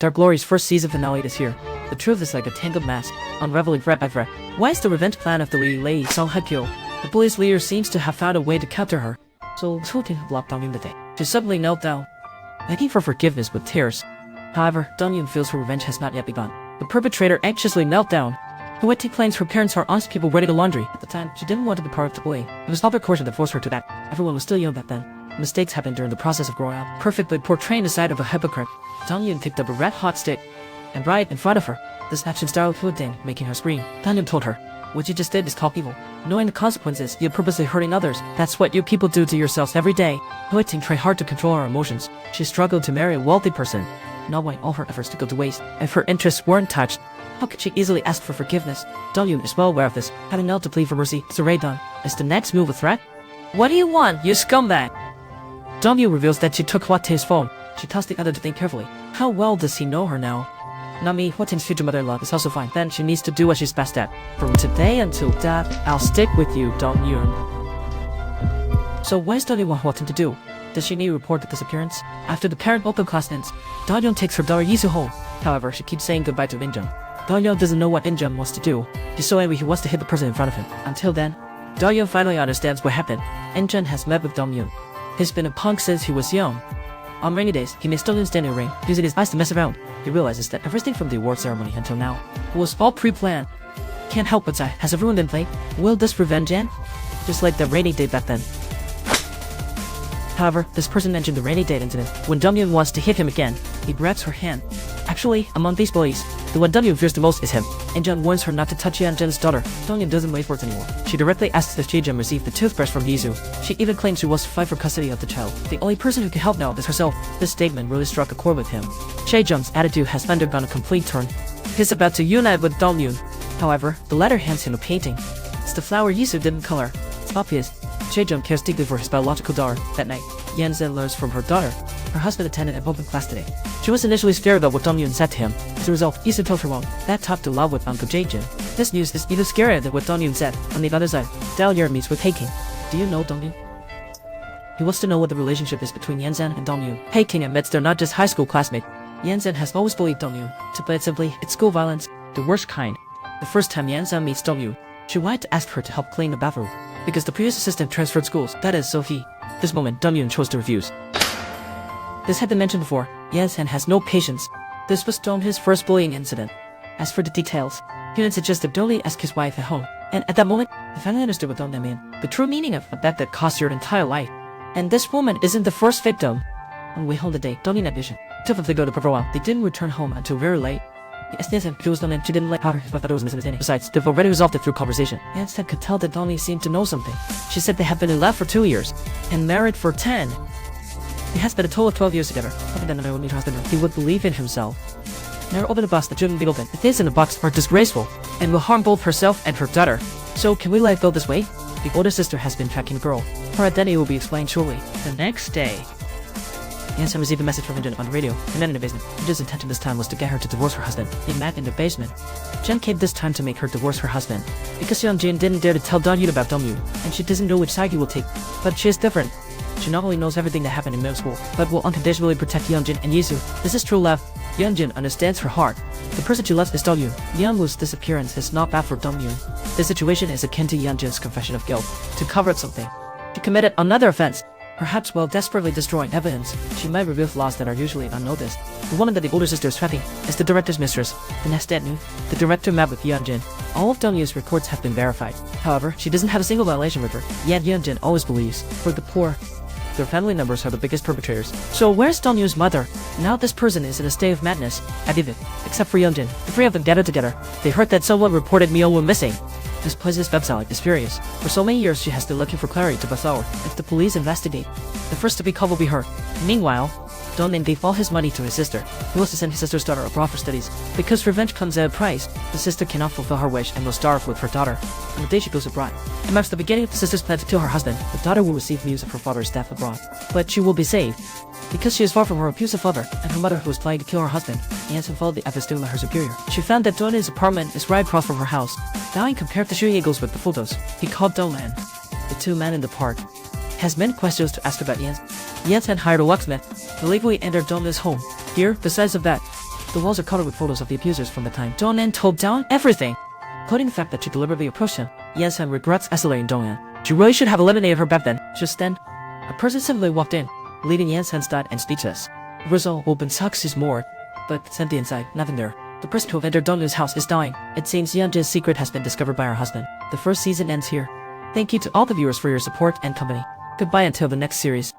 Dark Glory's first season finale is here. The truth is like a tangled mask, unraveling thread by thread. Why is the revenge plan of the lady Song Hui-qiao? The police leader seems to have found a way to capture her. So Su Ting blocked Dong Eun the day. She suddenly knelt down, begging for forgiveness with tears. However, Dong Eun feels her revenge has not yet begun. The perpetrator anxiously knelt down. Wynette claims her parents are honest people ready to laundry. At the time, she didn't want to be part of the bullying. It was other coercion that forced her to that. Everyone was still young back then. Mistakes happened during the process of growing up, perfectly portraying the side of a hypocrite. Dong Eun picked up a red-hot stick, and right in front of her, this action startled Hu Ting, making her scream. Dong Eun told her, "What you just did is called evil. Knowing the consequences, you're purposely hurting others. That's what you people do to yourselves every day." Hu Ting tried hard to control her emotions. She struggled to marry a wealthy person, not wanting all her efforts to go to waste. If her interests weren't touched, how could she easily ask for forgiveness? Dong Eun is well aware of this, having knelt to plead for mercy. So Ray done. Is the next move a threat? "What do you want, you scumbag?" Dong Eun reveals that she took Hua Tae's phone. She tossed the other to think carefully. How well does he know her now? Not me, Hua Tae's future mother-in-law is also fine. Then she needs to do what she's best at. From today until death, I'll stick with you, Dong Eun. So what does Dong Eun want Hua Tae to do? Does she need to report the disappearance? After the parent open class ends, Dong Eun takes her daughter Yisu home. However, she keeps saying goodbye to Injun. Dong Eun doesn't know what Injun wants to do. He's so angry he wants to hit the person in front of him. Until then, Dong Eun finally understands what happened. Injun has met with Dong Eun. He's been a punk since he was young. On rainy days, he makes Dong Eun stand in the rain, using his eyes to mess around. He realizes that everything from the award ceremony until now was all pre-planned. Can't help but sigh. Has everyone been played? Will this revenge end? Just like the rainy day back then. However, this person mentioned the rainy day incident. When Dong Eun wants to hit him again, he grabs her hand. Actually, among these bullies, the one Dong Eun fears the most is him. Injun warns her not to touch Yeonjun's daughter. Dong Eun doesn't wait for it anymore. She directly asks if Jae-jun received the toothbrush from Yisu. She even claims she wants to fight for custody of the child. The only person who can help now is herself. This statement really struck a chord with him. Jae-jun's attitude has undergone a complete turn. He's about to unite with Dong Eun. However, the letter hands him a painting. It's the flower Yisu didn't color. It's obvious. Jae-jun cares deeply for his biological daughter. That night, Yeonjun learns from her daughter. Her husband attended an open class today. She was initially scared about what Dong Eun said to him. As a result, Yisu told her wrong. That topped to love with Uncle Jae-jun. This news is even scarier than what Dong Eun said. On the other side, Dao Yer meets with Hae-king. Do you know Dong Eun? He wants to know what the relationship is between Yeonjun and Dong Eun. Hae-king admits they're not just high school classmates. Yeonjun has always bullied Dong Eun. To put it simply, it's school violence, the worst kind. The first time Yeonjun meets Dong Eun, she wanted to ask her to help clean the bathroom, because the previous assistant transferred schools, that is, Sophie. This moment, Dong Eun chose to refuse. This had been mentioned before. Yeonjun has no patience. This was Dong Eun's first bullying incident. As for the details, Hyun suggested Dong Eun ask his wife at home. And at that moment, I finally understood what Dong Eun meant. The true meaning of a bet that cost your entire life. And this woman isn't the first victim. On the way home the day, Dong Eun had vision. Two of them go to for a while. They didn't return home until very late. Yeonjun accused Dong Eun she didn't like her, but thought it was a misunderstanding. Besides, they've already resolved it through conversation. Yeonjun could tell that Dong Eun seemed to know something. She said they had been in love for 2 years, and married for 10. They had spent a total of 12 years together. Other than I would need husband, he would believe in himself. Never open a box that shouldn't be open. The things in the box are disgraceful, and will harm both herself and her daughter. So can we let it go this way? The older sister has been tracking the girl. Her identity will be explained shortly. The next day, Yeonjun received a message from Injun on the radio, and then in the basement. Injun's intention this time was to get her to divorce her husband. They met in the basement. Jen came this time to make her divorce her husband, because Yeonjun didn't dare to tell Dong Eun about Dong Eun, and she doesn't know which side he will take. But she is different. She not only knows everything that happened in middle school, but will unconditionally protect Yeonjun and Yisu. This is true love. Yeonjun understands her heart. The person she loves is Dong Eun. Yeonwoo's disappearance is not bad for Dong Eun. This situation is akin to Yeonjun's confession of guilt. To cover up something, she committed another offense. Perhaps while desperately destroying evidence, she might reveal flaws that are usually unnoticed. The woman that the older sister is tracking is the director's mistress. The next day at noon, the director met with Yeonjun. All of Dong Eun's reports have been verified. However, she doesn't have a single violation with her. Yet Yeonjun always believes, for the poor, their family members are the biggest perpetrators. So where's Dong Eun's mother? Now this person is in a state of madness. I believe it. Except for Yeonjun. The three of them gathered together. They heard that someone reported Myeonwoo missing. This poisonous website is furious. For so many years she has been looking for clarity to Bathor. If the police investigate, the first to be called will be her. Meanwhile, Dong Eun gave all his money to his sister. He wants to send his sister's daughter abroad for studies. Because revenge comes at a price, the sister cannot fulfill her wish and will starve with her daughter. On the day she goes abroad, it marks the beginning of the sister's plan to kill her husband. The daughter will receive news of her father's death abroad. But she will be saved, because she is far from her abusive father and her mother who was planning to kill her husband. Yeonjun followed the efforts by her superior. She found that Dong Eun's apartment is right across from her house. Dong Eun compared the shooting eagles with the photos. He called Dong Eun. The two men in the park has many questions to ask about Yeonjun. Yeonjun hired a locksmith. The label entered Dong Eun's home. Here, besides of that, The walls are covered with photos of the abusers from the time Dong Eun told Dong everything, including the fact that she deliberately approached him. Yan regrets isolating Dong Eun. She really should have eliminated her back then. Just then, a person simply walked in, leaving Yan died and speechless. The result opened Sucks more, but it's empty inside, nothing there. The person who entered Dong Eun's house is dying. It seems Yan's secret has been discovered by her husband. The first season ends here. Thank you to all the viewers for your support and company. Goodbye until the next series.